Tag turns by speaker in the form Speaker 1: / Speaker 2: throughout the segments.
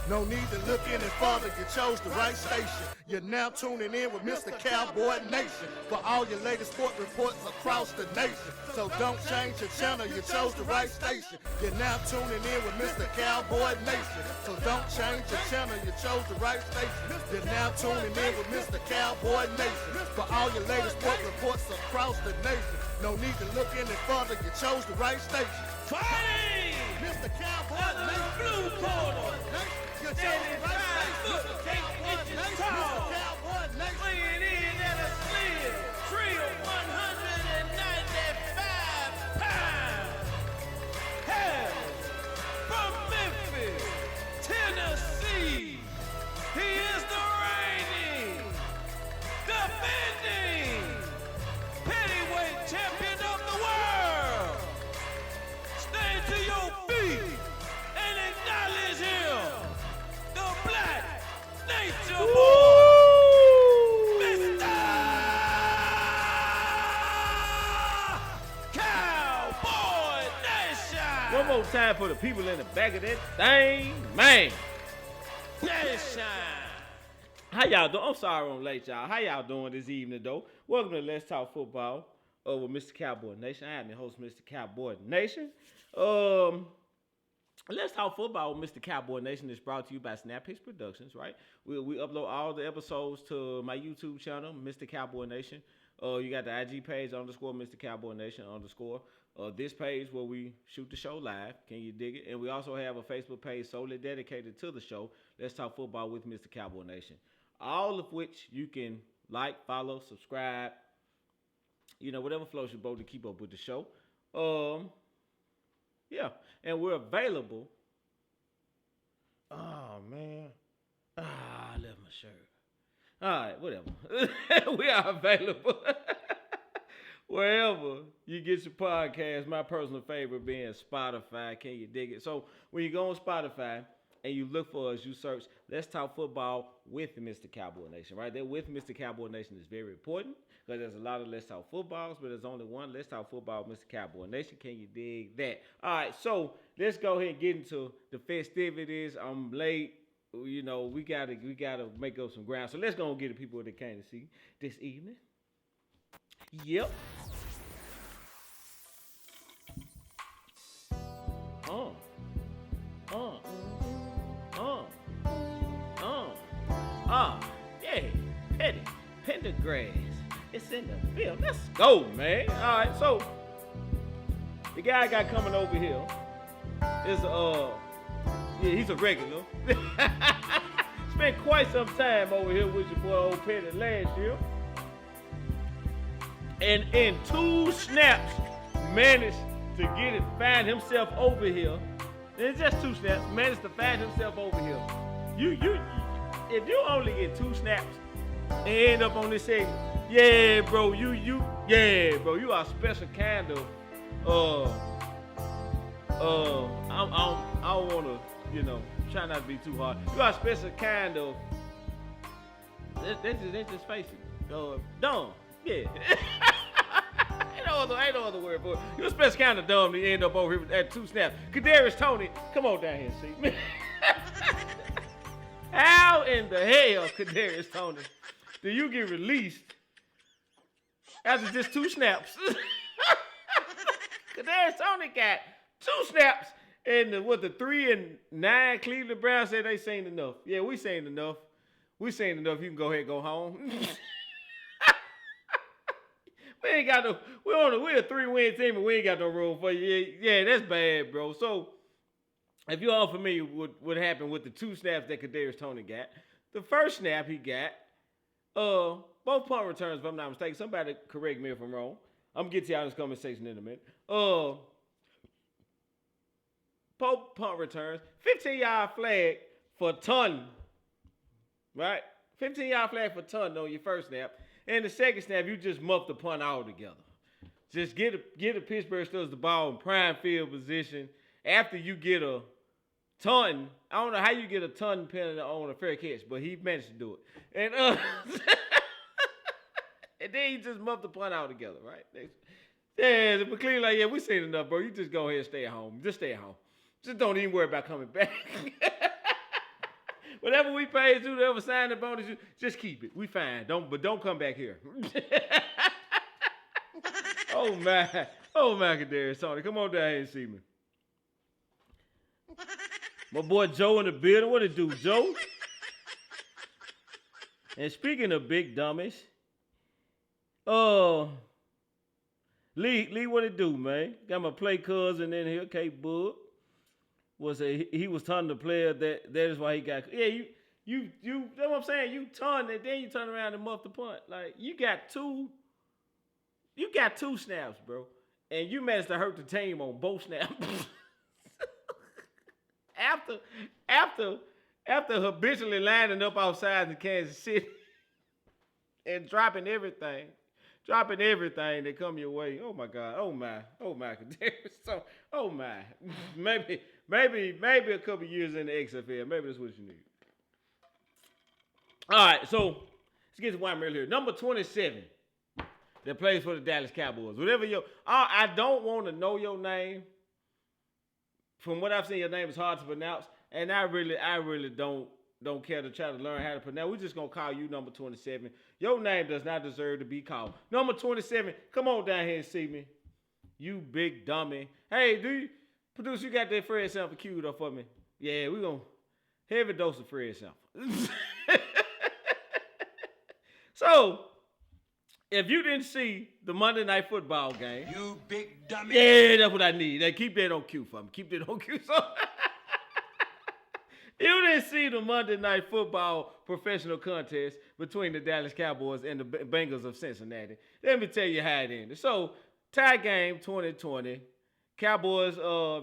Speaker 1: No need to look any further, you chose the right station. You're now tuning in with Mr. Cowboy Nation for all your latest sport reports across the nation. So don't change your channel, you chose the right station. You're now tuning in with Mr. Cowboy Nation. So don't change your channel, you chose the right station. You're now tuning in with Mr. Cowboy Nation for all your latest sport reports across the nation. No need to look any further, you chose the right station.
Speaker 2: Fighting!
Speaker 1: Mr. Cowboy Nation.
Speaker 2: Blue corner.
Speaker 1: You chose the right station. Mr. Cowboy Nation.
Speaker 2: Weighing in at a slim tree of 195 pounds. Hail from Memphis, Tennessee. He is the reigning, defending heavyweight champion of the world. Stand to your feet and acknowledge him, the Black Nature Boy, Mr. Cowboy Nation.
Speaker 3: One more time for the people in the back of that thing, man.
Speaker 2: Nation.
Speaker 3: How y'all doing? I'm sorry I'm late, y'all. How y'all doing this evening, though? Welcome to Let's Talk Football with Mr. Cowboy Nation. I am your host, Mr. Cowboy Nation. Let's Talk Football with Mr. Cowboy Nation is brought to you by SnapPix Productions, right? We upload all the episodes to my YouTube channel, Mr. Cowboy Nation. You got the IG page, _ Mr. Cowboy Nation, _ this page where we shoot the show live. Can you dig it? And we also have a Facebook page solely dedicated to the show, Let's Talk Football with Mr. Cowboy Nation. All of which you can like, follow, subscribe, whatever floats your boat to keep up with the show. Yeah, and we're available. Oh, man. I left my shirt. All right, whatever. We are available wherever you get your podcast. My personal favorite being Spotify. Can you dig it? So when you go on Spotify and you look for us, you search Let's Talk Football with Mr. Cowboy Nation. Right there with Mr. Cowboy Nation is very important because there's a lot of Let's Talk Footballs, but there's only one Let's Talk Football with Mr. Cowboy Nation. Can you dig that? All right, so let's go ahead and get into the festivities. I'm late. We gotta make up some ground. So let's go and get the people that came to see this evening. Yep. Yeah. Pendergrass. It's in the field. Let's go, man. All right, so the guy I got coming over here is he's a regular. Spent quite some time over here with your boy Old Petty last year. And in 2 snaps, managed to find himself over here. It's just 2 snaps, managed to find himself over here. If you only get 2 snaps and end up on this segment, yeah, bro, you are a special kind of I don't wanna, try not to be too hard. You are a special kind of let's just face it. Dumb. Yeah. Ain't no other word for it. You're a special kind of dumb to end up over here at 2 snaps. Kadarius Toney, come on down here and see me. How in the hell, Kadarius Toney, do you get released after just 2 snaps? Kadarius Toney got 2 snaps, and the 3 and 9 Cleveland Browns said they seen enough. Yeah, we seen enough. We seen enough. You can go ahead and go home. We're a 3-win team, and we ain't got no room for you. Yeah, that's bad, bro. So if you're unfamiliar with what happened with the 2 snaps that Kadarius Toney got, the first snap he got, both punt returns, if I'm not mistaken. Somebody correct me if I'm wrong. I'm gonna get to y'all in this conversation in a minute. Both punt returns, 15-yard flag for ton, right? 15-yard flag for ton on your first snap. And the second snap, you just muff the punt altogether. Just get the Pittsburgh Steelers the ball in prime field position. After you get a ton, I don't know how you get a ton penalty on a fair catch, but he managed to do it. And and then he just muffed the punt altogether, right? Yeah, but clearly, like, yeah, we seen enough, bro. You just go ahead and stay at home. Just stay at home. Just don't even worry about coming back. Whatever we paid you, whatever signing bonus you, just keep it. We fine. Don't come back here. Oh my, Kadarius Toney, come on down here and see me. My boy Joe in the building. What it do, Joe? And speaking of big dummies, Lee, what it do, man? Got my play cousin in here, K Bug. He was telling the player that is why he got. Yeah, you know what I'm saying? You turn and then you turn around and muff the punt. Like you got two snaps, bro, and you managed to hurt the team on both snaps. after habitually lining up outside in Kansas City and dropping everything that come your way. Oh my God. Oh my. So, oh my. Maybe a couple years in the XFL. Maybe that's what you need. All right, so let's get to why I'm really here. Number 27 that plays for the Dallas Cowboys. I don't want to know your name. From what I've seen, your name is hard to pronounce, and I really don't care to try to learn how to pronounce. We're just gonna call you number 27. Your name does not deserve to be called. Number 27, come on down here and see me. You big dummy. Hey, producer, you got that Fred Sample queued up for me? Yeah, we're gonna heavy dose of Fred Sample. So, if you didn't see the Monday Night Football game,
Speaker 2: You big dummy.
Speaker 3: yeah, that's what I need. Keep that on cue for me. Keep that on cue. So, you didn't see the Monday Night Football professional contest between the Dallas Cowboys and the Bengals of Cincinnati. Let me tell you how it ended. So, tie game 2020. Cowboys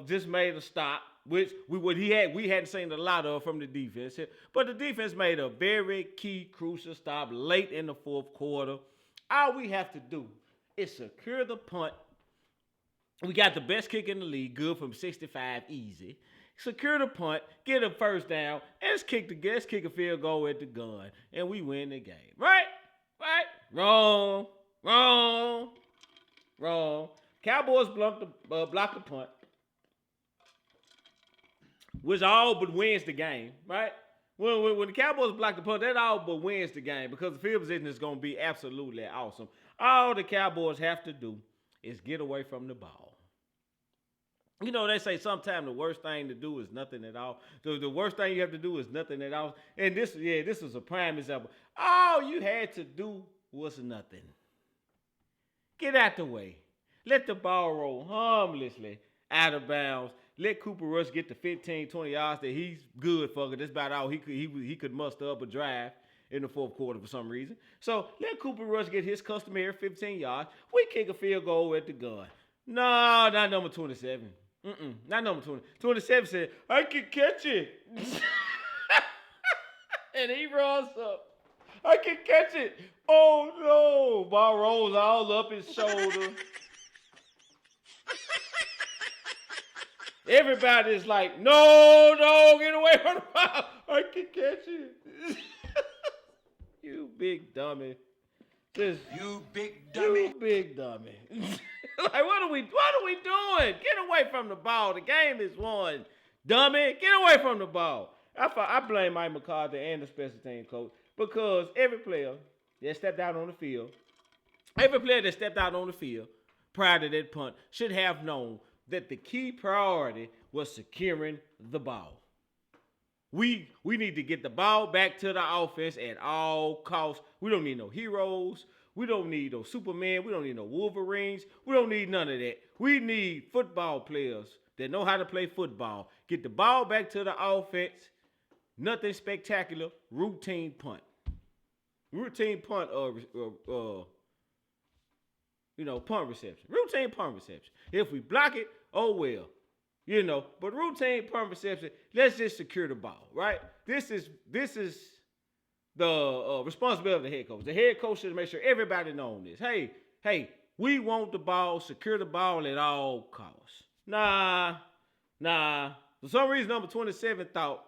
Speaker 3: just made a stop, which we hadn't seen a lot of from the defense. But the defense made a very key, crucial stop late in the fourth quarter. All we have to do is secure the punt. We got the best kick in the league, good from 65, easy. Secure the punt, get a first down, and let's kick a field goal at the gun, and we win the game. Right? Wrong. Cowboys block the punt, which all but wins the game, right? When the Cowboys block the punt, that all but wins the game because the field position is going to be absolutely awesome. All the Cowboys have to do is get away from the ball. You know, they say sometimes the worst thing to do is nothing at all. The worst thing you have to do is nothing at all. And this is a prime example. All you had to do was nothing. Get out the way. Let the ball roll harmlessly out of bounds. Let Cooper Rush get the 15, 20 yards that he's good for. That's about all he could muster up a drive in the fourth quarter for some reason. So let Cooper Rush get his customary 15 yards. We kick a field goal at the gun. No, not number 27. Not number 20. 27 said, I can catch it. And he runs up. I can catch it. Oh, no. Ball rolls all up his shoulder. Everybody's like, no, get away from the ball. I can catch it. You big dummy.
Speaker 2: You big dummy.
Speaker 3: You big dummy. Like, what are we doing? Get away from the ball. The game is won. Dummy, get away from the ball. I blame Mike McCarthy and the special team coach because every player that stepped out on the field prior to that punt should have known that the key priority was securing the ball. We need to get the ball back to the offense at all costs. We don't need no heroes. We don't need no Superman. We don't need no Wolverines. We don't need none of that. We need football players that know how to play football. Get the ball back to the offense. Nothing spectacular. Routine punt. Routine punt punt reception. Routine punt reception. If we block it, oh well. But routine punt reception, let's just secure the ball, right? This is the responsibility of the head coach. The head coach should make sure everybody knows this. Hey, we want the ball, secure the ball at all costs. Nah. For some reason, number 27 thought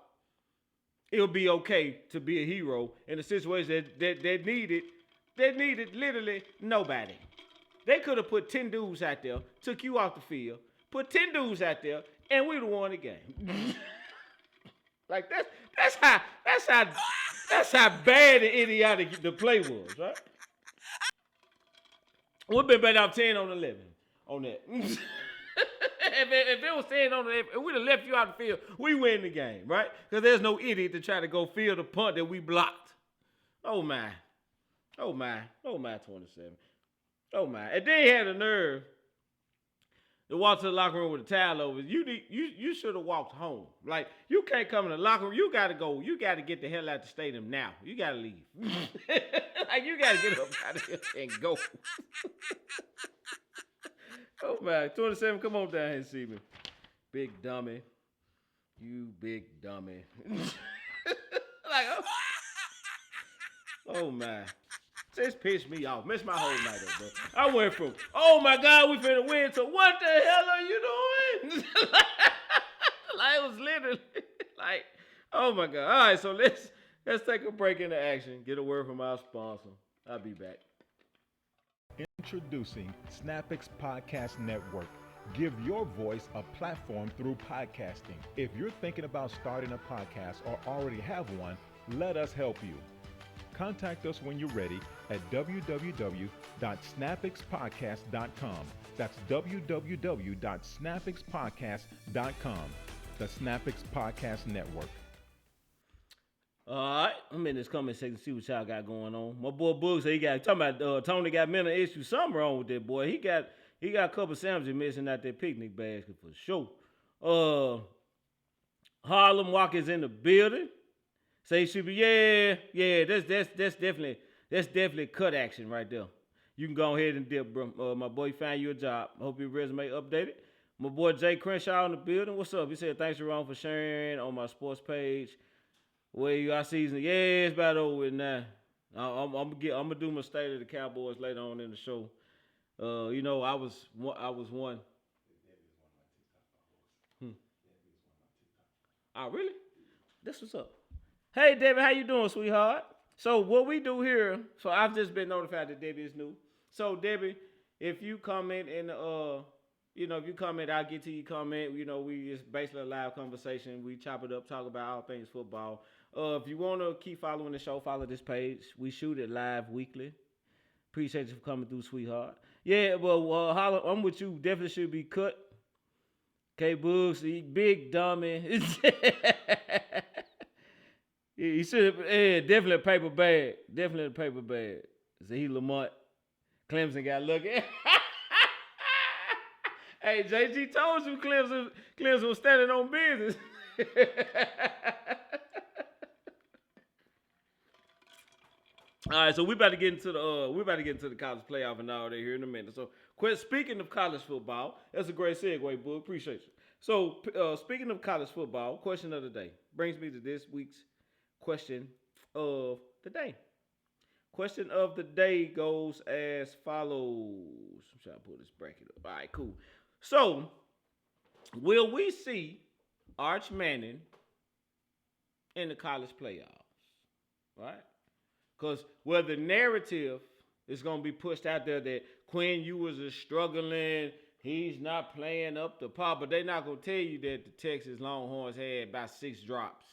Speaker 3: it would be okay to be a hero in a situation that needed literally nobody. They could have put 10 dudes out there, took you off the field, put 10 dudes out there, and we'd have won the game. Like That's how bad and idiotic the play was, right? We've been better off 10 on 11 on that. if it was 10 on 11, if we'd have left you out the field, we win the game, right? Because there's no idiot to try to go field the punt that we blocked. Oh my, 27. Oh my, and then he had the nerve to walk to the locker room with a towel over. You should have walked home. Like, you can't come in the locker room. You gotta go. You gotta get the hell out the stadium now. You gotta leave. Like, you gotta get up out of here and go. Oh my, 27, come on down here and see me. Big dummy. You big dummy. Like, oh my. Just pissed me off. Missed my whole night up, bro. I went from, oh my God, we finna win, to what the hell are you doing? Like, it was literally like, oh my God. All right, so let's take a break into action. Get a word from our sponsor. I'll be back.
Speaker 4: Introducing SnapX Podcast Network. Give your voice a platform through podcasting. If you're thinking about starting a podcast or already have one, let us help you. Contact us when you're ready at www.snapxpodcast.com. That's www.snapxpodcast.com. The SnapX Podcast Network.
Speaker 3: All right, I'm in this comment section to see what y'all got going on. My boy Boogs, talking about Tony got mental issues. Something wrong with that boy. He got a couple sandwiches missing out that picnic basket for sure. Harlem Walker's in the building. Say he should be, that's definitely cut action right there. You can go ahead and dip, bro. My boy found you a job. Hope your resume updated. My boy Jay Crenshaw in the building. What's up? He said, thanks, Jerome, for sharing on my sports page. Where you are season? Yeah, it's about over with now. I'm gonna do my state of the Cowboys later on in the show. I was one. Oh, really? This what's up. Hey, Debbie, how you doing, sweetheart? So what we do here, so I've just been notified that Debbie is new. So Debbie, if you comment in if you comment, I'll get to your comment. It's basically a live conversation. We chop it up, talk about all things football. If you want to keep following the show, follow this page. We shoot it live weekly. Appreciate you for coming through, sweetheart. Yeah, well, holla, I'm with you. Definitely should be cut. K Boogs, big dummy. He should have, definitely a paper bag. Definitely a paper bag. Zahid Lamont. Clemson got lucky. Hey, JG told you Clemson was standing on business. All right, so we about to get into the college playoff and all that here in a minute. So, speaking of college football, that's a great segue, bud. Appreciate you. So, speaking of college football, question of the day brings me to this week's question of the day. Question of the day goes as follows. I'm trying to pull this bracket up. All right, cool. So, will we see Arch Manning in the college playoffs? Right? Because the narrative is going to be pushed out there that Quinn Ewers is struggling, he's not playing up to par, but they're not going to tell you that the Texas Longhorns had about 6 drops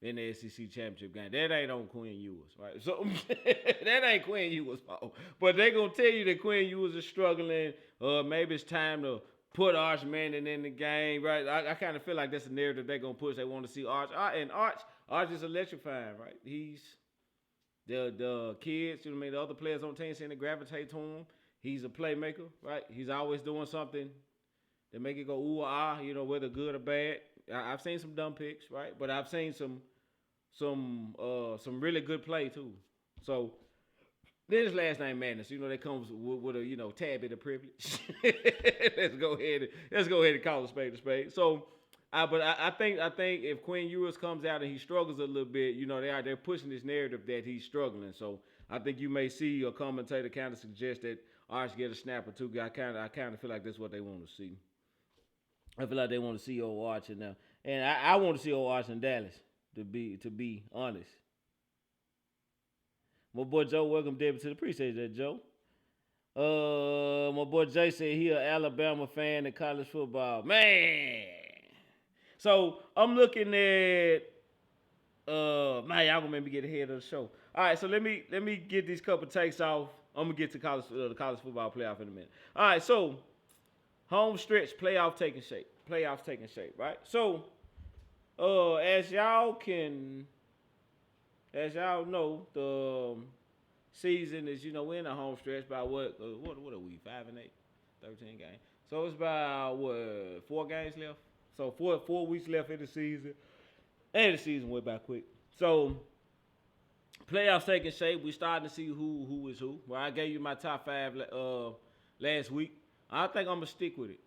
Speaker 3: in the SEC championship game. That ain't on Quinn Ewers, right? So that ain't Quinn Ewers' fault. But they're going to tell you that Quinn Ewers is struggling. Maybe it's time to put Arch Manning in the game, right? I kind of feel like that's the narrative they're going to push. They want to see Arch. And Arch is electrifying, right? He's the kids, the other players on the team seem to gravitate to him. He's a playmaker, right? He's always doing something that make it go ooh or ah, whether good or bad. I've seen some dumb picks, right? But I've seen some really good play too. So then his last name Madness, that comes with a tad bit of privilege. Let's go ahead and call a spade a spade. So, I think if Quinn Ewers comes out and he struggles a little bit, they're pushing this narrative that he's struggling. So I think you may see a commentator kind of suggest that Arch get a snap or two. I kind of feel like that's what they want to see. I feel like they want to see old Arch now, and I want to see old Arch in Dallas. To be honest. My boy Joe, welcome David to the appreciate that, Joe. My boy Jay said he an Alabama fan in college football. Man. So I'm looking at man, y'all gonna make me get ahead of the show. All right, so let me get these couple takes off. I'm gonna get to the college football playoff in a minute. All right, so home stretch playoff taking shape. Playoffs taking shape, right? So as y'all know, the season is, we're in a home stretch by what are we, 5-8, 13 games. So it's about 4 games left. So 4 weeks left in the season. And the season went by quick. So playoffs taking shape. We starting to see who is who. Well, I gave you my top 5 last week. I think I'm gonna stick with it.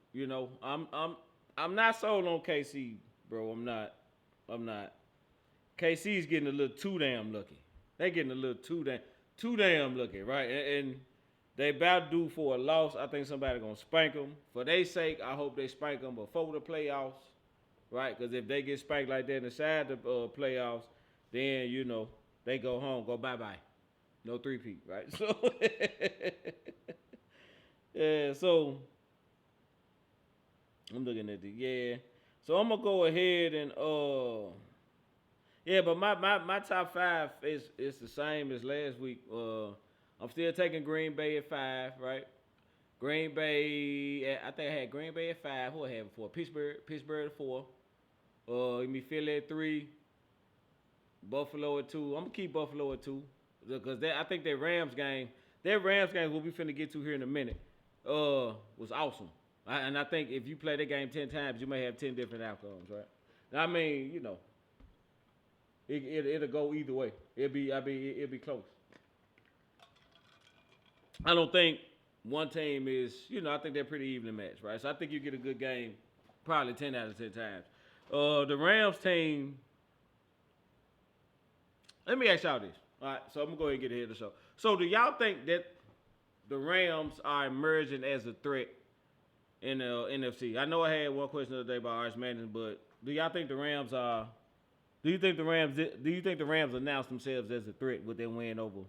Speaker 3: I'm not sold on KC, bro. I'm not. KC's getting a little too damn lucky. They getting a little too damn lucky, right? And they about due for a loss. I think somebody gonna spank them. For their sake, I hope they spank them before the playoffs, right? Because if they get spanked like that inside the playoffs, then they go home, go bye-bye. No 3-peat, right? So yeah, so I'm looking at So I'm gonna go ahead and but my top 5 is the same as last week. I'm still taking Green Bay at 5, right? Green Bay, I think I had Green Bay at 5. Who I had before? Pittsburgh at 4. Give me Philly at 3. Buffalo at 2. I'm gonna keep Buffalo at 2 because I think their Rams game, what we finna get to here in a minute, was awesome. And I think if you play that game 10 times, you may have 10 different outcomes, right? I mean, it'll go either way. It'll be close. I don't think one team is, I think they're pretty evenly matched, right? So I think you get a good game probably 10 out of 10 times. The Rams team, let me ask y'all this. All right, so I'm going to go ahead and get ahead of the show. So do y'all think that the Rams are emerging as a threat in the NFC? I know I had one question the other day about Arch Manning, but do y'all think the Rams are – do you think the Rams announced themselves as a threat with their win over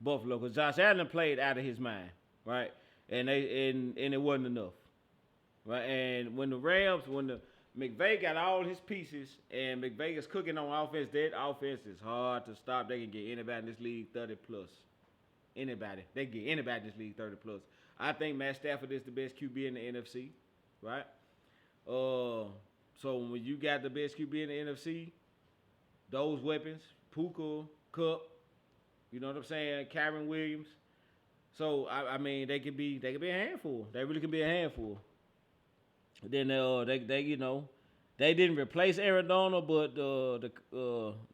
Speaker 3: Buffalo? Because Josh Allen played out of his mind, right? And it wasn't enough, right? And when McVay got all his pieces and McVay is cooking on offense, that offense is hard to stop. They can get anybody in this league 30 plus. Anybody. They can get anybody in this league 30 plus. I think Matt Stafford is the best QB in the NFC, right? So when you got the best QB in the NFC, those weapons, Puka, Kupp, you know what I'm saying, Kyron Williams. So I mean, they could be a handful. They really can be a handful. Then they didn't replace Aaron Donald, but the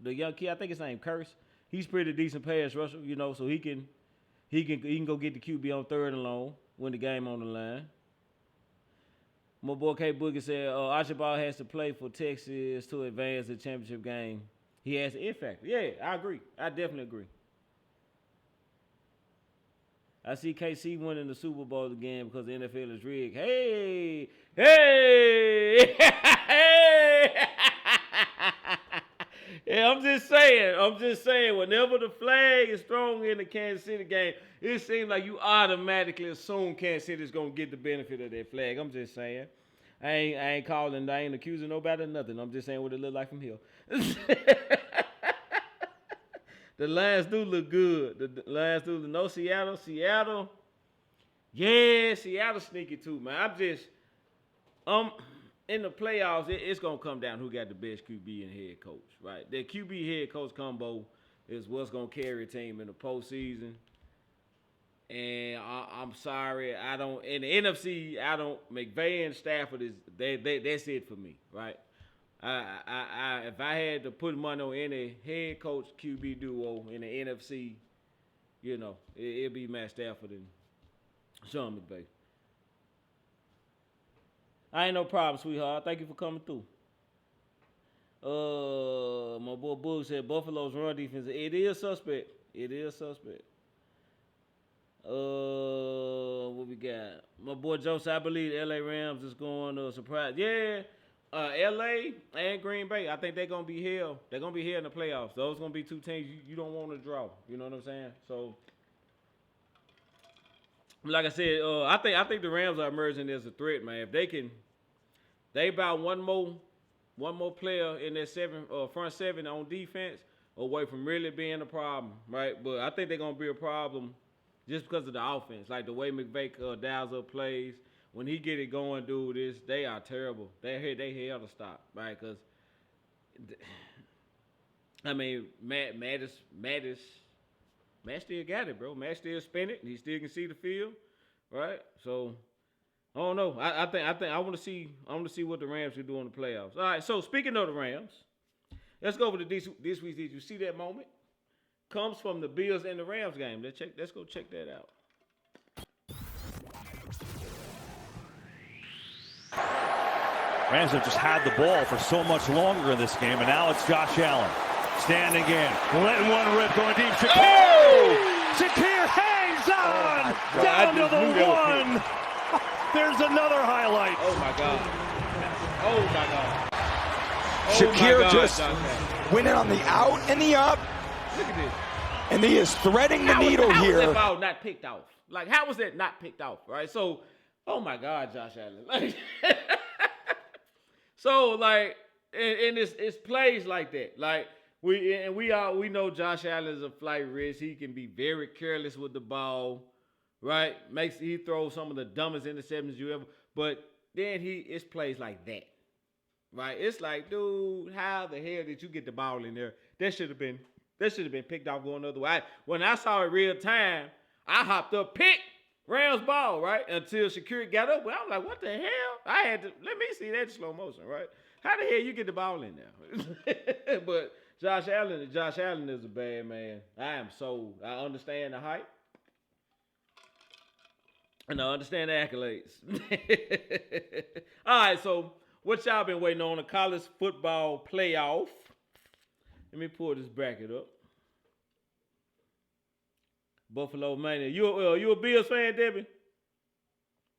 Speaker 3: young kid, I think his name Curse, he's pretty decent pass rusher, so he can go get the QB on 3rd and long when the game on the line. My boy K Boogie said Archibald has to play for Texas to advance the championship game. He has the it factor. Yeah, I agree. I definitely agree. I see KC winning the Super Bowl again because the NFL is rigged. Hey! Yeah, I'm just saying, whenever the flag is thrown in the Kansas City game, it seems like you automatically assume Kansas City is going to get the benefit of that flag. I'm just saying. I ain't accusing nobody of nothing. I'm just saying what it look like from here. The Lions do look good. The Lions do look. No, Seattle. Yeah, Seattle sneaky too, man. In the playoffs, it's gonna come down who got the best QB and head coach, right? The QB head coach combo is what's gonna carry a team in the postseason. And I'm sorry, I don't. In the NFC, I don't. McVay and Stafford that's it for me, right? If I had to put money on any head coach QB duo in the NFC, it'd be Matt Stafford and Sean McVay. I ain't no problem, sweetheart. Thank you for coming through. My boy Boog said Buffalo's run defense. It is suspect. What we got? My boy Joseph, I believe LA Rams is going to surprise. Yeah. LA and Green Bay, I think they're gonna be here. They're gonna be here in the playoffs. Those gonna be two teams you don't want to draw. You know what I'm saying? So, like I said, I think the Rams are emerging as a threat, man. If they about one more one more player in that front seven on defense away from really being a problem, right? But I think they're gonna be a problem just because of the offense, like the way McVay dials up plays. When he get it going, dude, they are terrible. They hell to stop, right? Because I mean, Matt still got it, bro. Matt still spinning. He still can see the field, right? So I don't know. I think I want to see what the Rams can do in the playoffs. All right. So speaking of the Rams, let's go over to this week's. Did you see that moment? Comes from the Bills and the Rams game. Let's go check that out.
Speaker 5: Rams have just had the ball for so much longer in this game, and now it's Josh Allen. Standing in, letting one rip, going deep. Shakir! Oh! Shakir hangs on! Down to the one! There's another highlight.
Speaker 3: Oh, my God. Oh, my God. Oh
Speaker 6: Shakir
Speaker 3: my God,
Speaker 6: just went in on the out and the up.
Speaker 3: Look at this.
Speaker 6: And he is threading the needle
Speaker 3: how
Speaker 6: here.
Speaker 3: was that ball not picked off? Like, how was that not picked off, right? So, oh, my God, Josh Allen. Like, so, like, and it's plays like that. Like, we know Josh Allen is a flight risk. He can be very careless with the ball, right? He throws some of the dumbest interceptions you ever. But then it's plays like that, right? It's like, dude, how the hell did you get the ball in there? That should have been picked off going the other way. When I saw it real time, I hopped up, picked Rams ball, right? Until Shakir got up. Well, I was like, what the hell? I had to let me see that in slow motion, right? How the hell you get the ball in there? But Josh Allen is a bad man. I understand the hype. And I understand the accolades. All right, so what y'all been waiting on? A college football playoff. Let me pull this bracket up. Buffalo Mania. You a Bills fan, Debbie?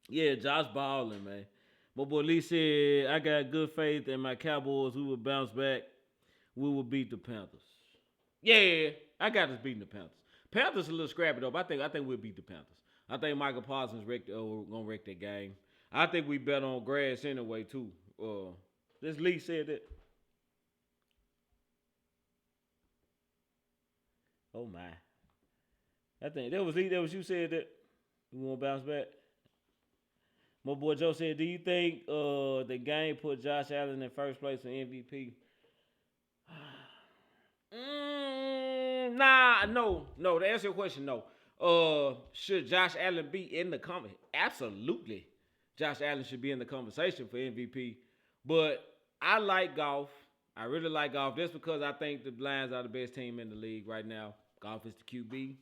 Speaker 3: Yeah, Josh balling, man. My boy Lee said, I got good faith in my Cowboys. We will bounce back. We will beat the Panthers. Yeah, I got us beating the Panthers. Panthers a little scrappy though, but I think we'll beat the Panthers. I think Michael Parsons gonna wreck that game. I think we bet on grass anyway too. This Lee said that. Oh my! I think that was Lee. That was you said that. We want to bounce back. My boy Joe said, "Do you think the game put Josh Allen in first place for MVP?" No. To answer your question, no. Should Josh Allen be in the conversation? Absolutely. Josh Allen should be in the conversation for MVP. But I like Goff. I really like Goff. Just because I think the Lions are the best team in the league right now. Goff is the QB,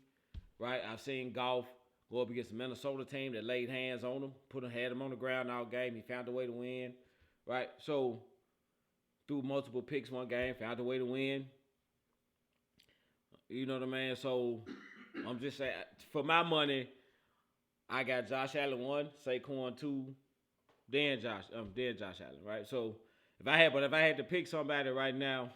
Speaker 3: right? I've seen Goff go up against the Minnesota team that laid hands on him, had him on the ground all game. He found a way to win, right? So, threw multiple picks one game, found a way to win. You know what I mean? So, I'm just saying, for my money, I got Josh Allen 1, Saquon 2, then Josh Allen, right? So, if I had to pick somebody right now,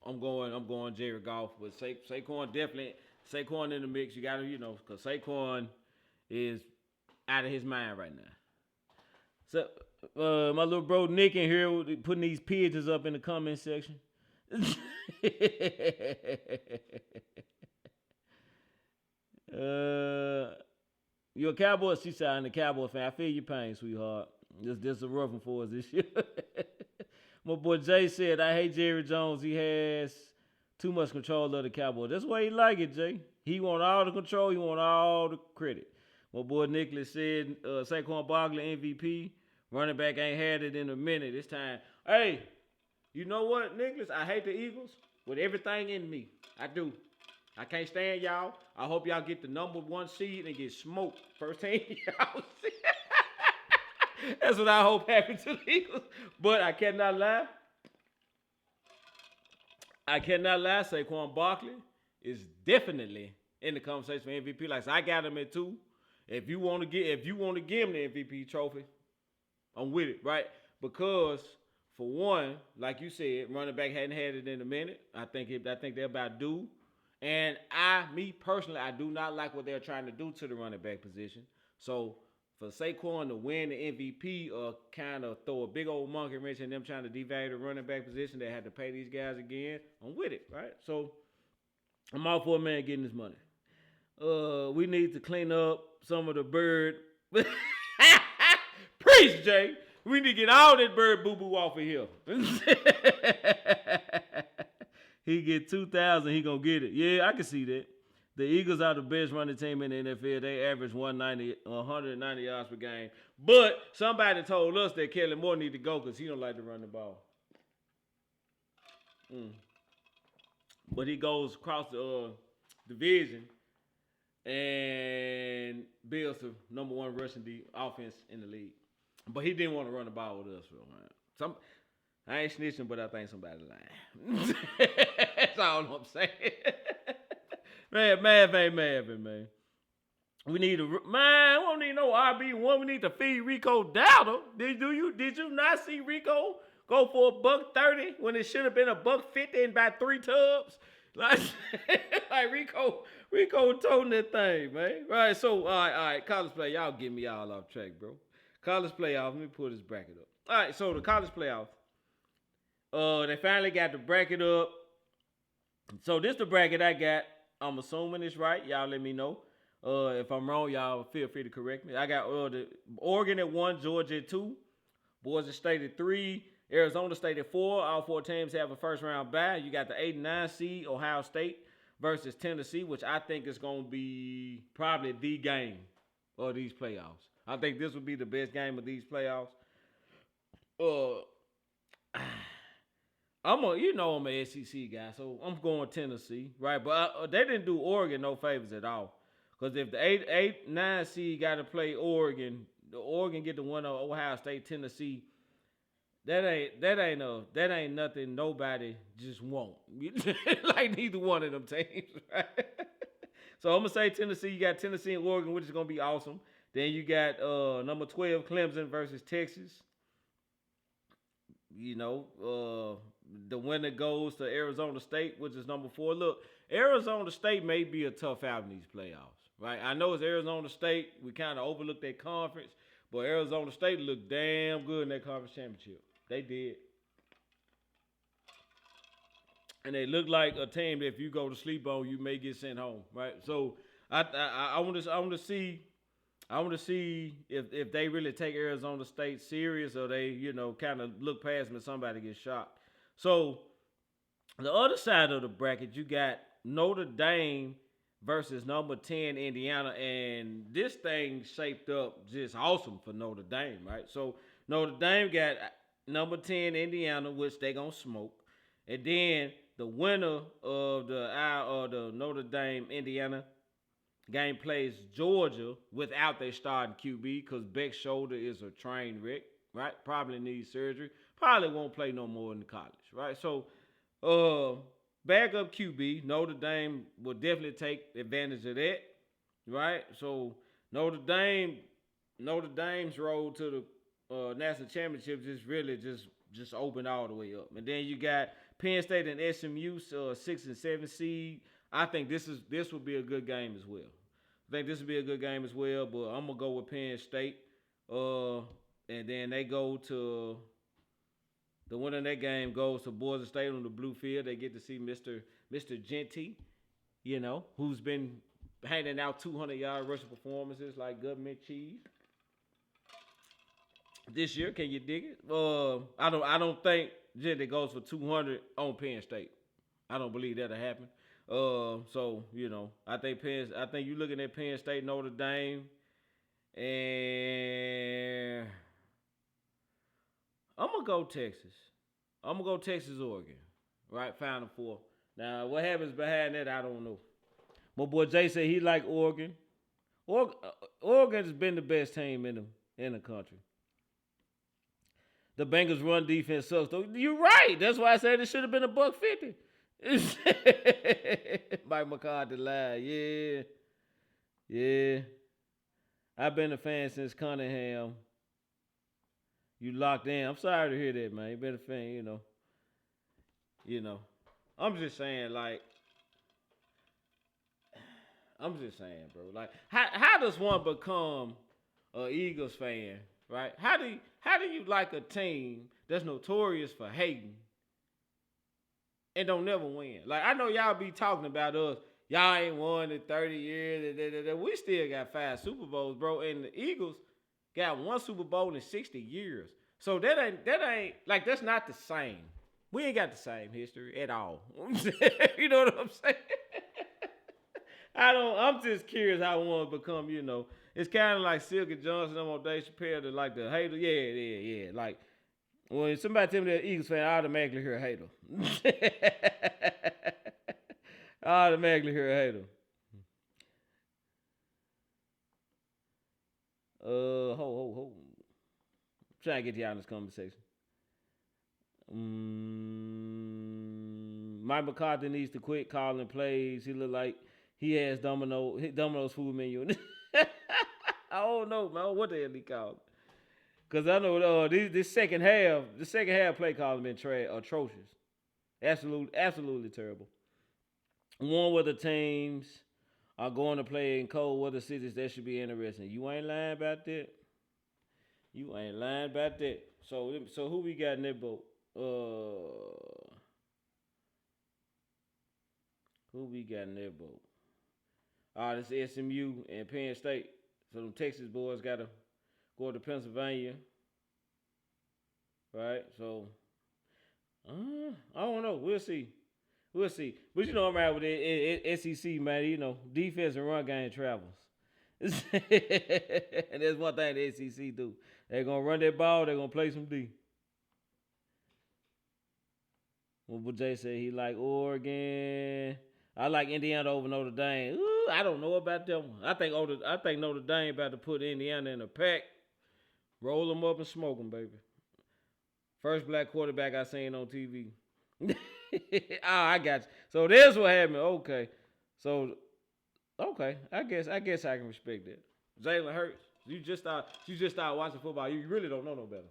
Speaker 3: I'm going Jared Goff. But Saquon definitely, Saquon in the mix. You got to, because Saquon is out of his mind right now. So, my little bro Nick in here putting these pigeons up in the comment section. You're a Cowboy? She said, I'm a Cowboy fan. I feel your pain, sweetheart. This is a rough one for us this year. My boy Jay said, I hate Jerry Jones. He has too much control of the Cowboys. That's why he like it, Jay. He want all the control. He want all the credit. My boy Nicholas said, Saquon Barkley MVP. Running back ain't had it in a minute. It's time. Hey, you know what, Nicholas? I hate the Eagles with everything in me. I do. I can't stand y'all. I hope y'all get the number 1 seed and get smoked. First team y'all see. That's what I hope happens to the Eagles. But I cannot lie. Saquon Barkley is definitely in the conversation for MVP. Like, so I got him at 2. If you want to give him the MVP trophy, I'm with it, right? Because for one, like you said, running back hadn't had it in a minute. I think they're about due. And me personally, I do not like what they're trying to do to the running back position. So for Saquon to win the MVP or kind of throw a big old monkey wrench in them trying to devalue the running back position, they had to pay these guys again. I'm with it, right? So I'm all for a man getting his money. We need to clean up some of the bird. Preach, Jay. We need to get all that bird boo-boo off of here. He get 2,000, he gonna get it. Yeah, I can see that. The Eagles are the best running team in the NFL. They average 190 yards per game. But somebody told us that Kellen Moore need to go because he don't like to run the ball. But he goes across the division and builds the number one rushing offense in the league. But he didn't want to run the ball with us, man. I ain't snitching, but I think somebody lying. That's all I'm saying. Man, man. We need we don't need no RB1. We need to feed Rico Dowdle. Did you not see Rico go for $130 when it should have been $150 and about 3 tubs? Like Rico toting that thing, man. Right, so all right, college play. Y'all get me all off track, bro. College playoff. Let me pull this bracket up. All right, so the college playoff. They finally got the bracket up. So this the bracket I got. I'm assuming it's right. Y'all let me know. If I'm wrong, y'all feel free to correct me. I got the Oregon at 1, Georgia at 2, Boise State at 3, Arizona State at 4. All 4 teams have a first round bye. You got the 8 and 9 seed, Ohio State versus Tennessee, which I think is going to be probably the game of these playoffs. I think this would be the best game of these playoffs. I'm an SEC guy, so I'm going Tennessee, right? But they didn't do Oregon no favors at all. Because if the 8, 9 seed got to play Oregon, the Oregon get the one of Ohio State, Tennessee. That ain't nothing nobody just want. Like neither one of them teams, right? So I'm gonna say Tennessee. You got Tennessee and Oregon, which is gonna be awesome. Then you got number 12 Clemson versus Texas. The winner goes to Arizona State, which is number 4. Look, Arizona State may be a tough out in these playoffs, right? I know it's Arizona State. We kind of overlooked that conference, but Arizona State looked damn good in that conference championship. They did. And they look like a team that if you go to sleep on, you may get sent home, right? So I want to see if they really take Arizona State serious or they, kind of look past them and somebody gets shot. So the other side of the bracket, you got Notre Dame versus number 10 Indiana, and this thing shaped up just awesome for Notre Dame, right? So Notre Dame got number 10 Indiana, which they gonna smoke, and then the winner of the Notre Dame Indiana game plays Georgia without their starting QB because Beck's shoulder is a train wreck, right? Probably needs surgery. Probably won't play no more in college, right? So, backup QB, Notre Dame will definitely take advantage of that, right? So Notre Dame's road to the national championship just opened all the way up, and then you got Penn State and SMU, 6 and 7 seed. I think this will be a good game as well. But I'm gonna go with Penn State. And then they go to the winner of that game goes to Boise State on the blue field. They get to see Mr. Genty, who's been handing out 200-yard rushing performances like government cheese this year. Can you dig it? I don't think Genty goes for 200 on Penn State. I don't believe that'll happen. So I think you're looking at Penn State, Notre Dame, and I'm gonna go Texas. Oregon, right? Final 4. Now, what happens behind that, I don't know. My boy Jay said he like Oregon. Oregon's been the best team in the country. The Bengals' run defense sucks. Though. You're right. That's why I said it should have been $150. Mike McCarthy lied. Yeah. I've been a fan since Cunningham. You locked in. I'm sorry to hear that, man. You've been a fan, I'm just saying, bro. Like, how does one become a Eagles fan, right? How do you like a team that's notorious for hating and don't never win? Like, I know y'all be talking about us. Y'all ain't won in 30 years. We still got 5 Super Bowls, bro. And the Eagles got 1 Super Bowl in 60 years. So that ain't like, that's not the same. We ain't got the same history at all. You know what I'm saying? I'm just curious how one become, you know. It's kind of like Silky Johnson on Dave Chappelle, to like the hater. Yeah. Like, when somebody tell me they're Eagles fan, I automatically hear a hater. I automatically hear a hater. Ho. Trying to get y'all in this conversation. Mike McCarthy needs to quit calling plays. He look like he has Domino's food menu. I don't know, man. What the hell he called? Because I know this second half play calling been atrocious. Absolutely terrible. One of the teams are going to play in cold weather cities. That should be interesting. You ain't lying about that. So who we got in that boat? Who we got in that boat? This SMU and Penn State. So them Texas boys got to go to Pennsylvania. Right? So, I don't know. We'll see. But you know I'm right with it. SEC, man. You know, defense and run game travels. And that's one thing the SEC do. They're going to run that ball. They're going to play some D. What Jay said, he like Oregon. I like Indiana over Notre Dame. Ooh, I don't know about that one. I think Notre Dame about to put Indiana in a pack. Roll them up and smoke them, baby. First black quarterback I seen on TV. I got you. So that's what happened. Okay. So, okay. I guess I can respect that. Jalen Hurts. You just started watching football. You really don't know no better.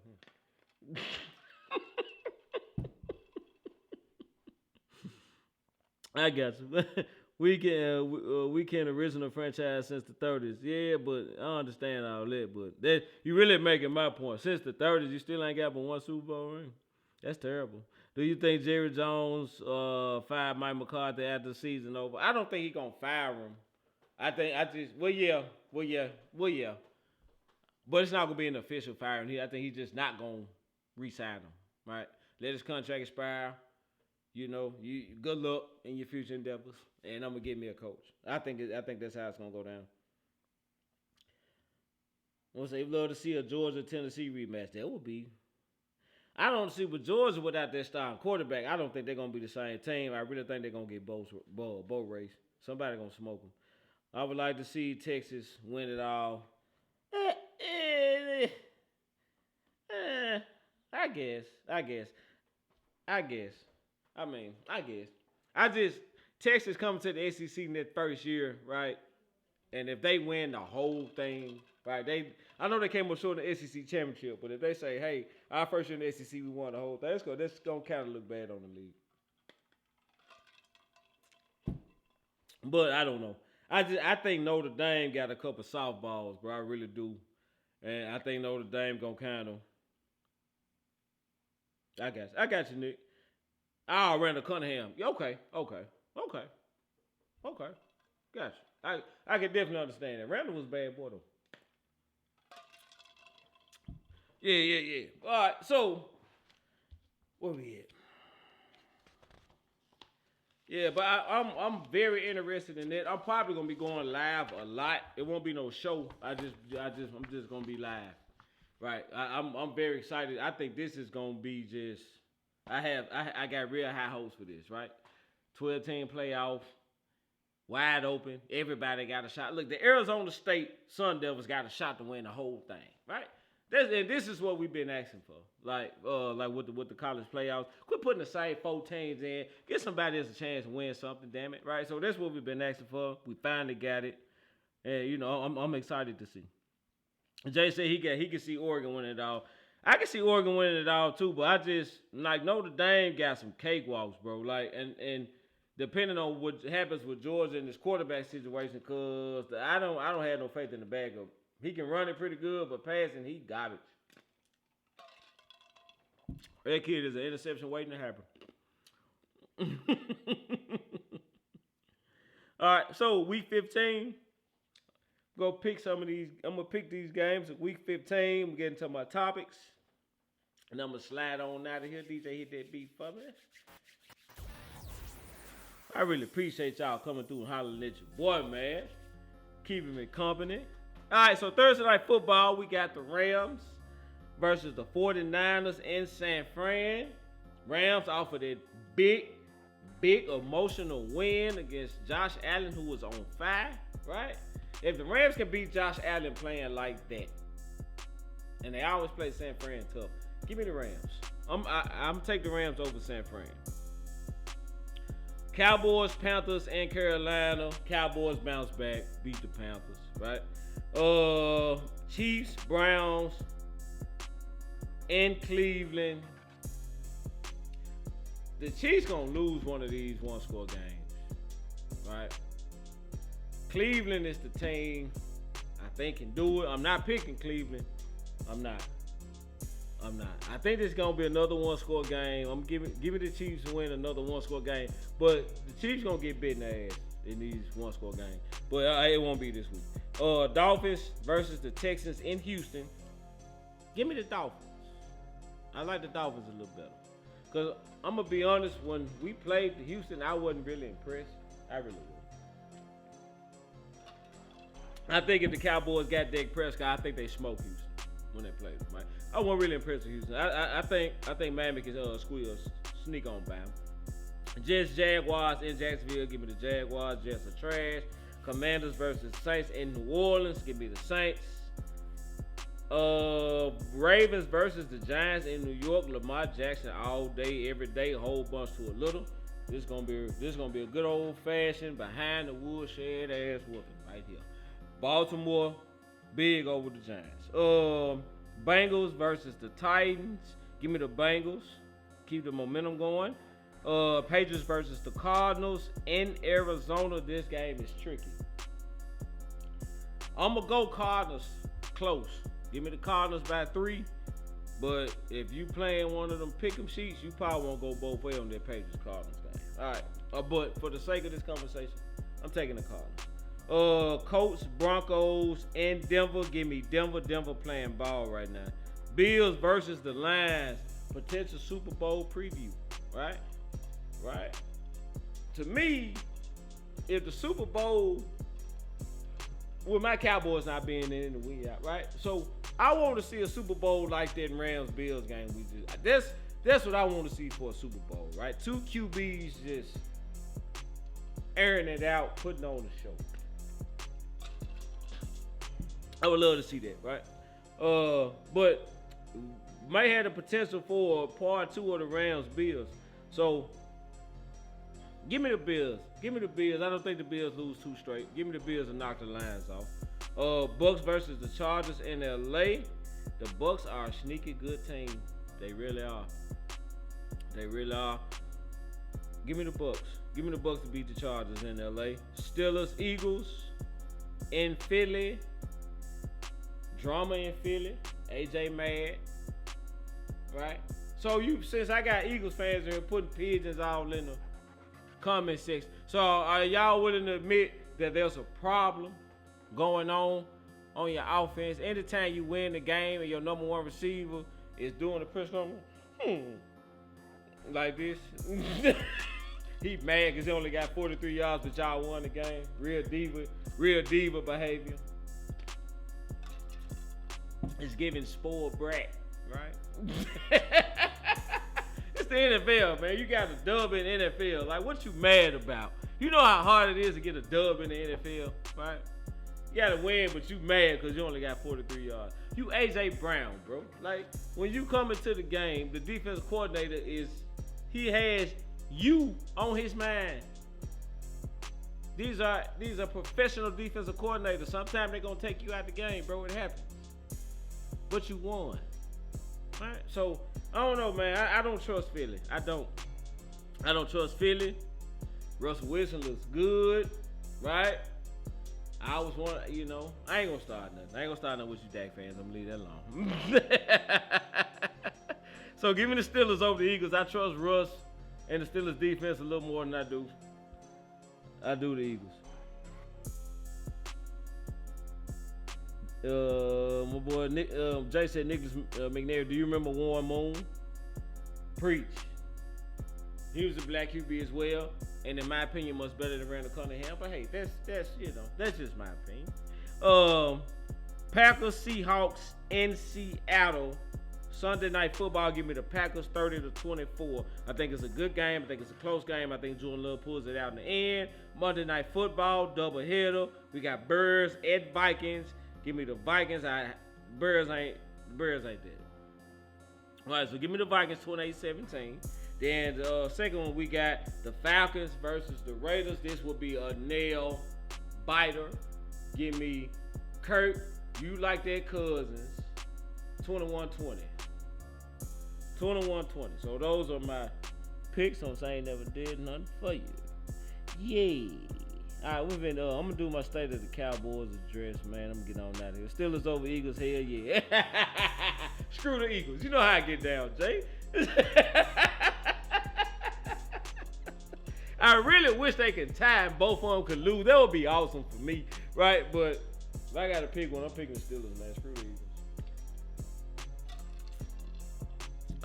Speaker 3: I got you. Weekend original franchise since the 30s. Yeah, but I understand all that. But you really making my point. Since the 30s, you still ain't got but 1 Super Bowl ring. That's terrible. Do you think Jerry Jones fired Mike McCarthy after the season over? I don't think he's gonna fire him. Yeah. But it's not gonna be an official firing. I think he's just not gonna re-sign him. Right? Let his contract expire. You know, good luck in your future endeavors, and I'm gonna get me a coach. I think that's how it's gonna go down. I want to say, love to see a Georgia-Tennessee rematch. That would be. I don't see with Georgia without their starting quarterback. I don't think they're gonna be the same team. I really think they're gonna get boat race. Somebody gonna smoke them. I would like to see Texas win it all. I guess. Texas coming to the SEC in that first year, right? And if they win the whole thing, right? I know they came up short in the SEC championship, but if they say, hey, our first year in the SEC, we won the whole thing, that's going to kind of look bad on the league. But I don't know. I think Notre Dame got a couple softballs, bro. I really do. And I think Notre Dame going to kind of. I got you, Nick. Randall Cunningham. Okay. Gotcha. I can definitely understand that. Randall was a bad boy, though. Yeah. All right, so, where we at? Yeah, but I'm very interested in that. I'm probably gonna be going live a lot. It won't be no show. I'm just gonna be live, right? I'm very excited. I think this is gonna be just. I got real high hopes for this, right? 12-team playoff, wide open. Everybody got a shot. Look, the Arizona State Sun Devils got a shot to win the whole thing, right? This is what we've been asking for, like with the college playoffs. Quit putting the same 4 teams in. Get somebody else a chance to win something, damn it, right? So that's what we've been asking for. We finally got it, and you know I'm excited to see. Jay said he can see Oregon winning it all. I can see Oregon winning it all too, but I just like Notre Dame got some cakewalks, bro. Like and depending on what happens with Georgia in this quarterback situation, cause I don't have no faith in the backup He can run it pretty good, but passing, he garbage. That kid is an interception waiting to happen. All right, so week 15. Go pick some of these. I'm going to pick these games at week 15. We're getting to my topics. And I'm going to slide on out of here. DJ, hit that beat for me. I really appreciate y'all coming through and hollering at your boy, man. Keeping me company. All right, so Thursday Night Football, we got the Rams versus the 49ers in San Fran. Rams off of that big emotional win against Josh Allen, who was on fire, right? If the Rams can beat Josh Allen playing like that, and they always play San Fran tough, give me the Rams. I'm take the Rams over San Fran. Cowboys, Panthers, and Carolina. Cowboys bounce back, beat the Panthers, right? Chiefs, Browns, in Cleveland. The Chiefs gonna lose one of these one-score games, right? Cleveland is the team I think can do it. I'm not picking Cleveland. I'm not. I think this is gonna be another one-score game. I'm giving the Chiefs to win another one-score game, but the Chiefs gonna get bit in the ass in these one-score games. But it won't be this week. Dolphins versus the Texans in Houston. Give me the Dolphins. I like the Dolphins a little better. Because I'm going to be honest, when we played the Houston, I wasn't really impressed. I really wasn't. I think if the Cowboys got Dak Prescott, I think they smoked Houston when they played them, right? I wasn't really impressed with Houston. I think Miami can sneak on by them. Jets, Jaguars in Jacksonville. Give me the Jaguars. Jets are trash. Commanders versus Saints in New Orleans. Give me the Saints. Ravens versus the Giants in New York. Lamar Jackson all day, every day, a whole bunch to a little. This gonna be a good old fashioned behind the woodshed ass whooping right here. Baltimore, big over the Giants. Bengals versus the Titans. Give me the Bengals. Keep the momentum going. Patriots versus the Cardinals in Arizona. This game is tricky. I'm going to go Cardinals close. Give me the Cardinals by 3. But if you playing one of them pick'em sheets, you probably won't go both ways on that Patriots-Cardinals game. All right. But for the sake of this conversation, I'm taking the Cardinals. Colts, Broncos, in Denver. Give me Denver. Denver playing ball right now. Bills versus the Lions. Potential Super Bowl preview. Right? To me, if the Super Bowl, with my Cowboys not being in the win out, right? So I want to see a Super Bowl like that Rams-Bills game we just. That's what I want to see for a Super Bowl, right? 2 QBs just airing it out, putting on the show. I would love to see that, right? But may have the potential for part 2 of the Rams-Bills. So give me the Bills. I don't think the Bills lose 2 straight. Give me the Bills and knock the Lions off. Bucks versus the Chargers in LA. The Bucks are a sneaky good team. They really are. Give me the Bucks. Give me the Bucks to beat the Chargers in LA. Steelers, Eagles in Philly. Drama in Philly. AJ mad. Right? So since I got Eagles fans here putting pigeons all in the comment section. So are y'all willing to admit that there's a problem going on your offense? Anytime you win the game and your number 1 receiver is doing the press conference, like this. He mad because he only got 43 yards, but y'all won the game. Real diva behavior. It's giving spoiled brat, right? It's the NFL, man. You got a dub in the NFL. Like, what you mad about? You know how hard it is to get a dub in the NFL, right? You got to win, but you mad because you only got 43 yards. You A.J. Brown, bro. Like, when you come into the game, the defensive coordinator he has you on his mind. These are professional defensive coordinators. Sometimes they're going to take you out the game, bro. It happens. But you won. All right? So, I don't know, man. I don't trust Philly. I don't trust Philly. Russell Wilson looks good, right? I was one, you know, I ain't gonna start nothing. I ain't gonna start nothing with you Dak fans. I'm gonna leave that alone. So give me the Steelers over the Eagles. I trust Russ and the Steelers defense a little more than I do the Eagles. My boy Nick, Jay said Nicholas McNair, do you remember Warren Moon? Preach. He was a black QB as well, and in my opinion, much better than Randall Cunningham. But hey, that's you know, that's just my opinion. Packers Seahawks in Seattle. Sunday Night Football. Give me the Packers 30-24. I think it's a good game. I think it's a close game. I think Jordan Love pulls it out in the end. Monday Night Football doubleheader. We got Bears at Vikings. Give me the Vikings. Bears ain't dead. All right, so give me the Vikings 28-17. Then the second one, we got the Falcons versus the Raiders. This will be a nail biter. Give me Kurt, you like that Cousins, 21-20. 21-20. So those are my picks on I Ain't Never Did Nothing For You. Yeah. All right, we've been. I'm gonna do my State of the Cowboys address, man. I'm gonna get on out of here. Steelers over Eagles, hell yeah. Screw the Eagles. You know how I get down, Jay. I really wish they could tie and both of them could lose. That would be awesome for me, right? But if I gotta pick one, I'm picking the Steelers, man. Screw the Eagles.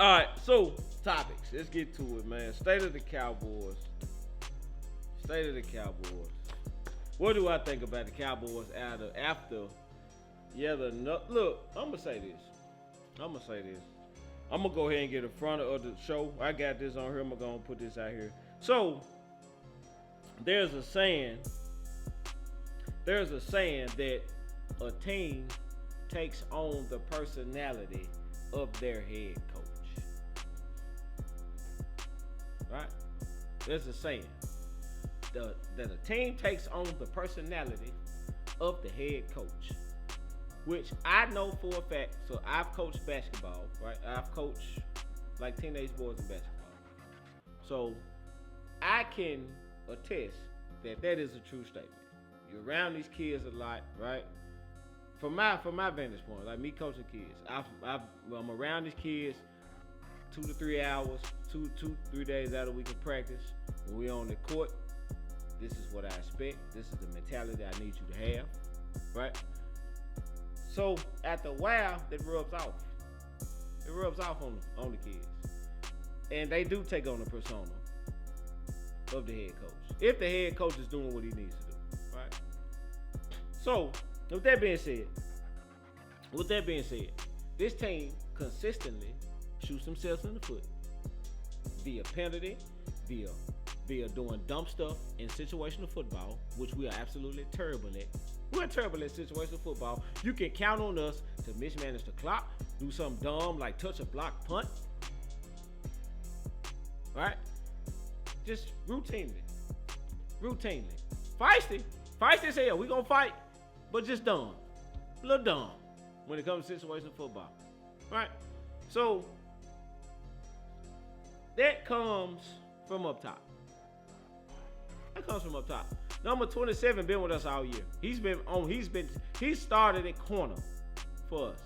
Speaker 3: All right, so topics. Let's get to it, man. State of the Cowboys. State of the Cowboys. What do I think about the Cowboys after? Look, I'm gonna say this. I'm gonna go ahead and get in front of the show. I got this on here. I'm gonna put this out here. So there's a saying that a team takes on the personality of their head coach. Right? There's a saying that a team takes on the personality of the head coach, which I know for a fact. So I've coached basketball, right? I've coached like teenage boys in basketball. So I can attest that is a true statement. You're around these kids a lot, right? From my vantage point, like me coaching kids, I'm around these kids 2 to 3 hours, 2-3 days out of the week of practice. When we on the court, this is what I expect. This is the mentality I need you to have, right? So after a while, that rubs off. It rubs off on the kids, and they do take on the persona of the head coach. If the head coach is doing what he needs to do, right? So with that being said, this team consistently shoots themselves in the foot via penalty, via doing dumb stuff in situational football, which we are absolutely terrible at. We're terrible at situational football. You can count on us to mismanage the clock, do something dumb like touch a block punt, right? Just routinely. Feisty as hell. We gonna fight, but just dumb. A little dumb when it comes to situational football, right? So that comes from up top. Number 27 been with us all year. He started at corner for us,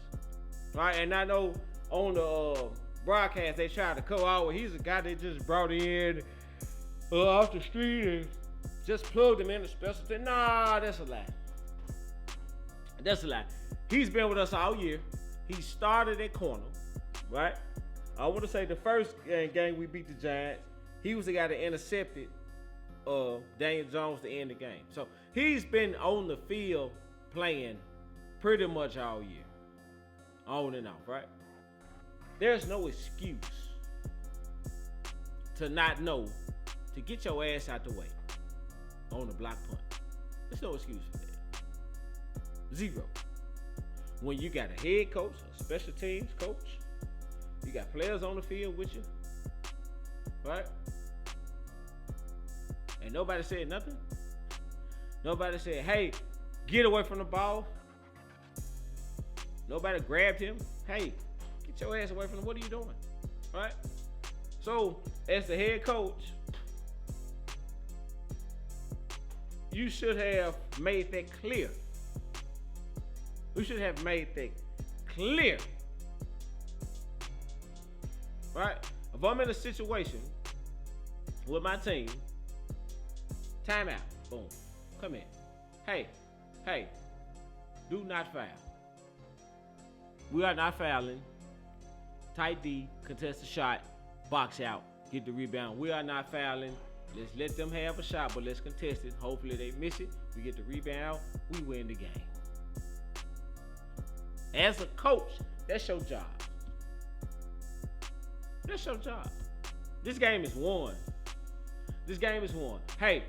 Speaker 3: right? And I know on the broadcast they tried to cover out. He's a guy they just brought in off the street and just plugged him in the special team. Nah, that's a lie. He's been with us all year. He started at corner, right? I want to say the first game we beat the Giants, he was the guy that intercepted Daniel Jones to end the game. So he's been on the field playing pretty much all year, on and off, right? There's no excuse to not know to get your ass out the way on the block punt. There's no excuse for that. Zero. When you got a head coach, a special teams coach, you got players on the field with you, right? And nobody said nothing. Nobody said, hey, get away from the ball. Nobody grabbed him. Hey, get your ass away from him. What are you doing? Right? So, as the head coach, you should have made that clear. We should have made that clear. Right? If I'm in a situation with my team, timeout, boom, come in. Hey, do not foul. We are not fouling. Tight D, contest the shot, box out, get the rebound. We are not fouling. Let's let them have a shot, but let's contest it. Hopefully they miss it. We get the rebound. We win the game. As a coach, that's your job. That's your job. This game is won. This game is won. Hey,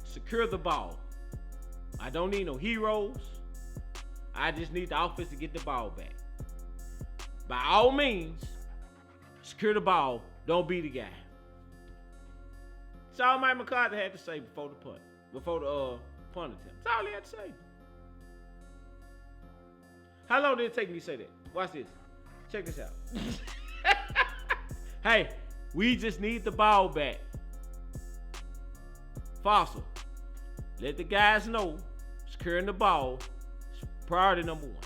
Speaker 3: secure the ball. I don't need no heroes. I just need the offense to get the ball back. By all means, secure the ball. Don't be the guy. That's all Mike McCarthy had to say before the punt attempt. That's all he had to say. How long did it take me to say that? Watch this. Check this out. Hey, we just need the ball back. Fossil, let the guys know securing the ball is priority number one.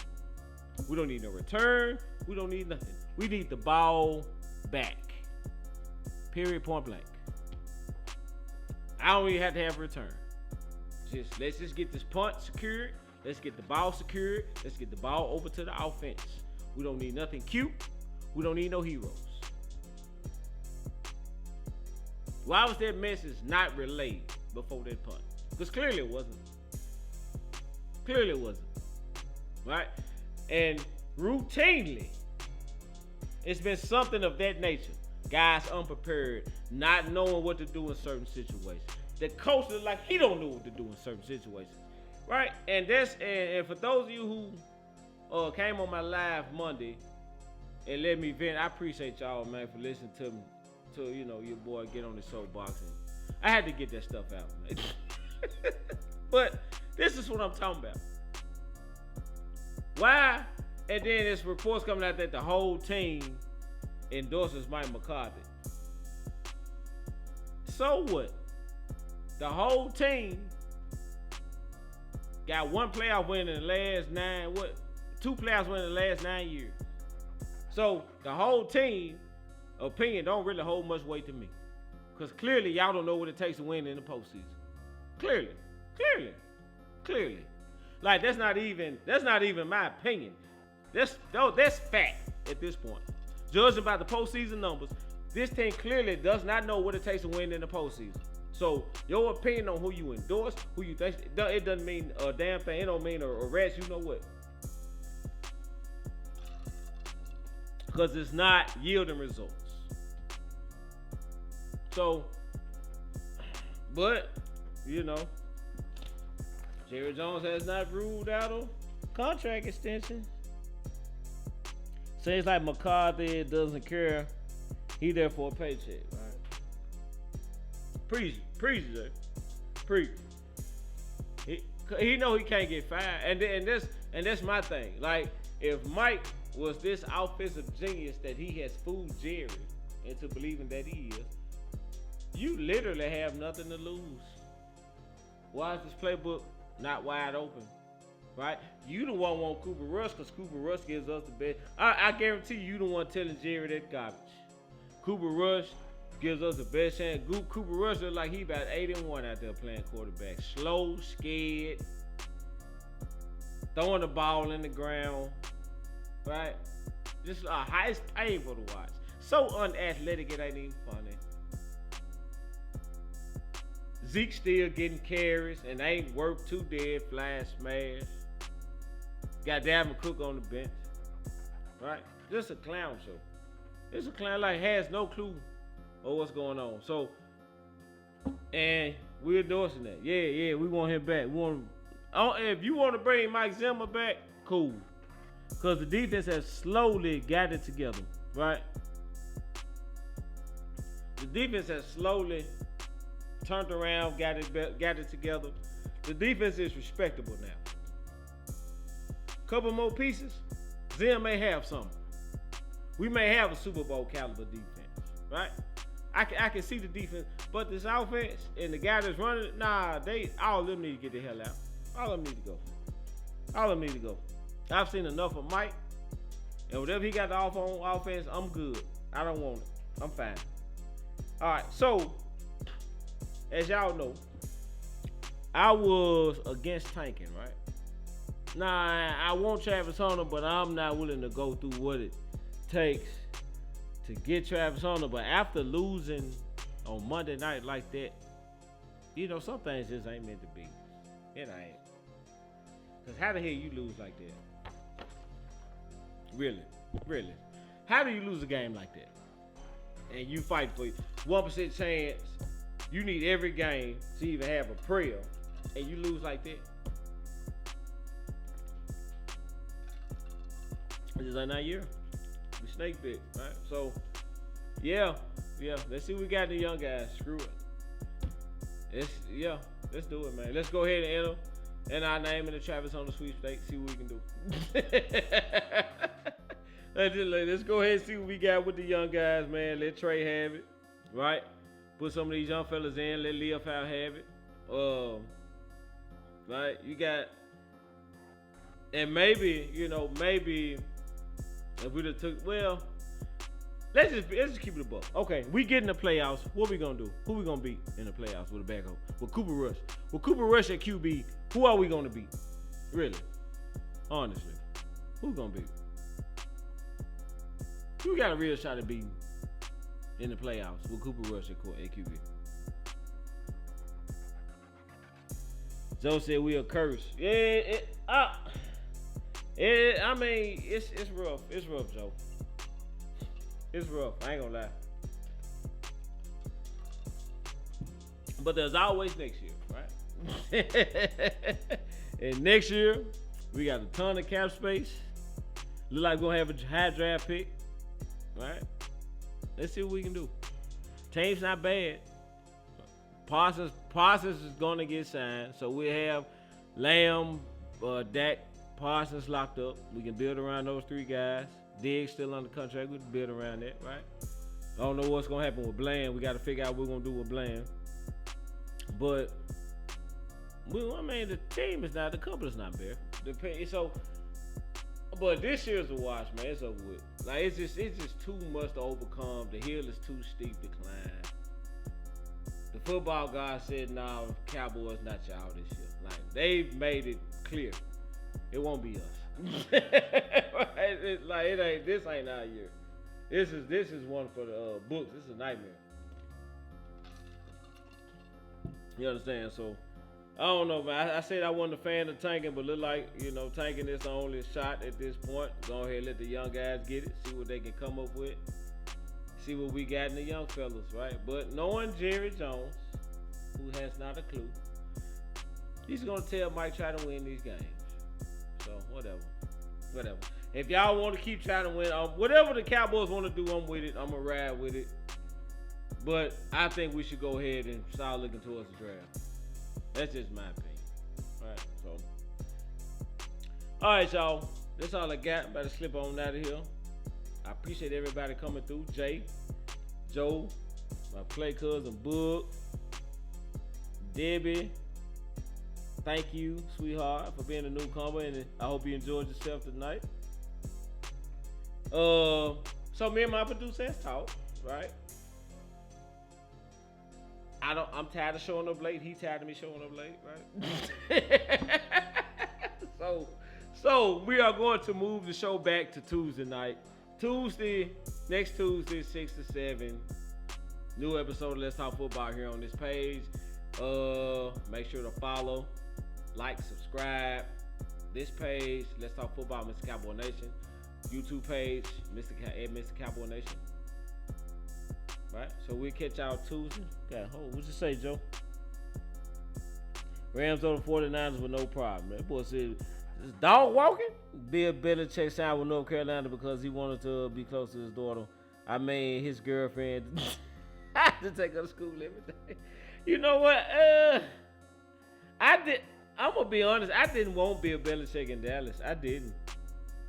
Speaker 3: We don't need no return. We don't need nothing. We need the ball back. Period, point blank. I don't even have to have a return. Let's just get this punt secured. Let's get the ball secured. Let's get the ball over to the offense. We don't need nothing cute. We don't need no heroes. Why was that message not relayed before that punt? Because clearly it wasn't. Clearly it wasn't. Right? And routinely, it's been something of that nature. Guys unprepared, not knowing what to do in certain situations. The coach is like he don't know what to do in certain situations. Right? And for those of you who came on my live Monday and let me vent, I appreciate y'all, man, for listening to me. To, your boy get on the soapbox. And I had to get that stuff out, man. But this is what I'm talking about. Why? And then there's reports coming out that the whole team endorses Mike McCarthy. So what? The whole team got one playoff win in the last 2 playoffs win in the last 9 years. So the whole team opinion don't really hold much weight to me. Because clearly y'all don't know what it takes to win in the postseason. Clearly. Like that's not even my opinion. That's fact at this point. Judging by the postseason numbers, this team clearly does not know what it takes to win in the postseason. So your opinion on who you endorse, who you think, it doesn't mean a damn thing. It don't mean a rat's you know what. Because it's not yielding results. So, but, Jerry Jones has not ruled out a contract extension. Seems like McCarthy doesn't care. He there for a paycheck, right? Preach, Jay. Preach. He know he can't get fired, and that's my thing. Like, if Mike was this offensive genius that he has fooled Jerry into believing that he is, you literally have nothing to lose. Why is this playbook not wide open? Right? You the one want Cooper Rush because Cooper Rush gives us the best. I guarantee you the one telling Jerry that garbage. Cooper Rush gives us the best chance. Cooper Rush looks like he about 8-1 out there playing quarterback. Slow, scared, throwing the ball in the ground. Right? Just it's painful to watch. So unathletic, it ain't even funny. Zeke still getting carries and ain't worth 2 dead, flying smash. Got Dalvin Cook on the bench. Right? Just a clown show. It's a clown like has no clue of what's going on. So, and we're endorsing that. Yeah, we want him back. If you want to bring Mike Zimmer back, cool. Because the defense has slowly got it together, right? The defense has slowly turned around, got it together. The defense is respectable now. Couple more pieces, Zim may have something. We may have a Super Bowl caliber defense, right? I can see the defense, but this offense and the guy that's running it, nah, all of them need to get the hell out. All of them need to go. All of them need to go. I've seen enough of Mike, and whatever he got off on offense, I'm good. I don't want it. I'm fine. All right, so as y'all know, I was against tanking, right? Nah, I want Travis Hunter, but I'm not willing to go through what it takes to get Travis Hunter. But after losing on Monday night like that, you know, some things just ain't meant to be. It ain't. Because how the hell you lose like that? Really? Really? How do you lose a game like that? And you fight for 1% chance. You need every game to even have a prayer. And you lose like that? It just ain't our year. We snake bit, right? So, yeah. Let's see what we got in the young guys. Screw it. Let's do it, man. Let's go ahead and enter our name in the Travis Hunter sweepstakes. See what we can do. Let's go ahead and see what we got with the young guys, man. Let Trey have it, right? Put some of these young fellas in. Let Leofow have it. Right? You got, and maybe if we'd have took, well, let's just keep it a buck. Okay, we get in the playoffs. What we gonna do? Who we gonna beat in the playoffs with a backhoe? With Cooper Rush. With Cooper Rush at QB, who are we gonna beat? Really? Honestly. Who gonna beat? Who got a real shot at beating in the playoffs with Cooper Rush at QB? Joe said we a curse. Yeah, I mean, it's rough. It's rough, Joe. It's rough. I ain't gonna lie. But there's always next year, right? And next year, we got a ton of cap space. Look like we're gonna have a high draft pick, right? Let's see what we can do. Team's not bad. Parsons is gonna get signed, so we have Lamb, Dak, Parsons locked up. We can build around those three guys. Diggs still under contract. We can build around that, right? I don't know what's gonna happen with Bland. We got to figure out what we're gonna do with Bland. But the team is not. The couple is not bad. But this year's a wash, man. It's over with. Like it's just too much to overcome. The hill is too steep to climb. The football guy said, "Nah, Cowboys not y'all this year." Like they've made it clear, it won't be us. Right? This ain't our year. This is one for the books. This is a nightmare. You understand? So I don't know, man. I said I wasn't a fan of tanking, but look like tanking is the only shot at this point. Go ahead, let the young guys get it. See what they can come up with. See what we got in the young fellas, right? But knowing Jerry Jones, who has not a clue, he's gonna tell Mike try to win these games. So whatever. If y'all want to keep trying to win, whatever the Cowboys want to do, I'm with it. I'm gonna ride with it. But I think we should go ahead and start looking towards the draft. That's just my opinion. All right, so. All right, y'all. That's all I got. Better slip on out of here. I appreciate everybody coming through. Jay, Joe, my play cousin, Boog, Debbie. Thank you, sweetheart, for being a newcomer, and I hope you enjoyed yourself tonight. So me and my producer has talked, right? I'm tired of showing up late. He tired of me showing up late, right? So we are going to move the show back to Tuesday night. Next Tuesday, 6 to 7. New episode of Let's Talk Football here on this page. Make sure to follow, like, subscribe. This page, Let's Talk Football, Mr. Cowboy Nation. YouTube page, Mr. Cowboy Nation. Right? So we'll catch y'all Tuesday. What'd you say, Joe? Rams over the 49ers with no problem. That boy said, is dog walking? Bill Belichick signed with North Carolina because he wanted to be close to his daughter. I mean, his girlfriend had to take her to school every day. You know what? I'm gonna be honest. I didn't want Bill Belichick in Dallas. I didn't.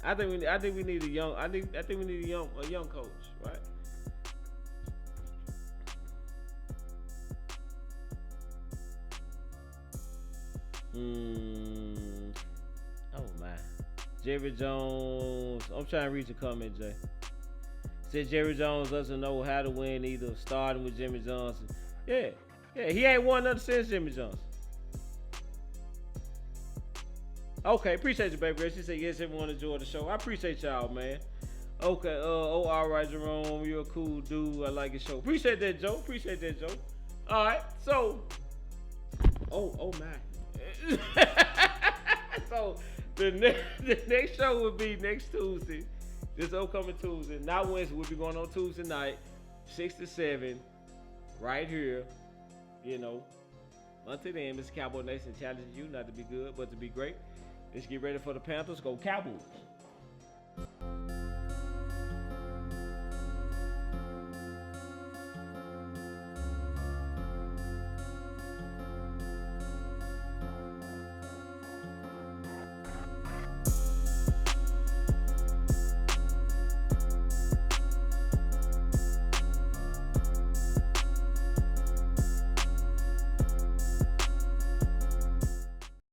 Speaker 3: I think we need a young. I think we need a young coach, right? Oh my. Jerry Jones. I'm trying to read your comment, Jay. Said Jerry Jones doesn't know how to win either, starting with Jimmy Johnson. Yeah, he ain't won nothing since Jimmy Johnson. Okay, appreciate you, baby girl. She said, yes, everyone enjoyed the show. I appreciate y'all, man. Okay, all right, Jerome, you're a cool dude. I like your show. Appreciate that, Joe. All right, so, oh my. So, the next show will be next Tuesday. This upcoming Tuesday. Not Wednesday. We'll be going on Tuesday night, 6 to 7, right here. You know, until then, Mr. Cowboy Nation challenges you not to be good, but to be great. Let's get ready for the Panthers. Go Cowboys.